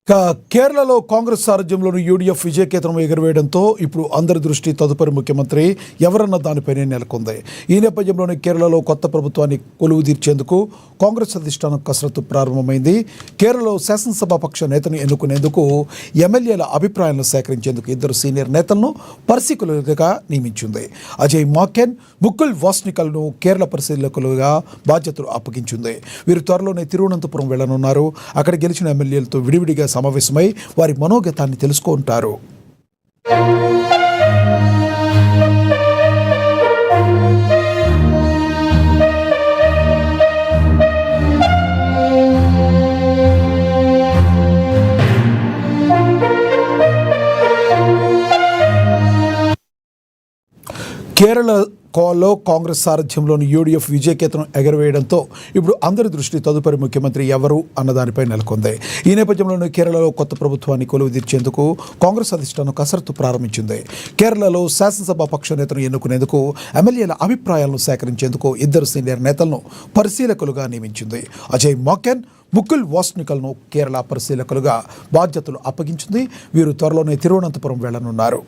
కేరళలో కాంగ్రెస్ సారథ్యంలోని యూడీఎఫ్ విజయకేతనం ఎగురవేయడంతో ఇప్పుడు అందరి దృష్టి తదుపరి ముఖ్యమంత్రి ఎవరన్న దానిపైనే నెలకొంది. ఈ నేపథ్యంలోనే కేరళలో కొత్త ప్రభుత్వాన్ని కొలువు తీర్చేందుకు కాంగ్రెస్ అధిష్టానం కసరత్తు ప్రారంభమైంది. కేరళలో శాసనసభాపక్ష నేతను ఎన్నుకునేందుకు ఎమ్మెల్యేల అభిప్రాయాలను సేకరించేందుకు ఇద్దరు సీనియర్ నేతలను పరిశీలకులుగా నియమించింది. అజయ్ మాకెన్, ముకుల్ వాస్నికల్ను కేరళ పరిశీలకులుగా బాధ్యతలు అప్పగించింది. వీరు త్వరలోనే తిరువనంతపురం వెళ్లనున్నారు. అక్కడ గెలిచిన ఎమ్మెల్యేలతో విడివిడిగా సమావేశమై వారి మనోగతాన్ని తెలుసుకుంటారు. కేరళలో కాంగ్రెస్ సారథ్యంలోని యూడీఎఫ్ విజయకేతనం ఎగరవేయడంతో ఇప్పుడు అందరి దృష్టి తదుపరి ముఖ్యమంత్రి ఎవరు అన్నదానిపై నెలకొంది. ఈ నేపథ్యంలోనే కేరళలో కొత్త ప్రభుత్వాన్ని కొలువు తీర్చేందుకు కాంగ్రెస్ అధిష్టానం కసరత్తు ప్రారంభించింది. కేరళలో శాసనసభ పక్ష నేతను ఎన్నుకునేందుకు ఎమ్మెల్యేల అభిప్రాయాలను సేకరించేందుకు ఇద్దరు సీనియర్ నేతలను పరిశీలకులుగా నియమించింది. అజయ్ మాకెన్, ముకుల్ వాస్నికల్ను కేరళ పరిశీలకులుగా బాధ్యతలు అప్పగించింది. వీరు త్వరలోనే తిరువనంతపురం వెళ్లనున్నారు.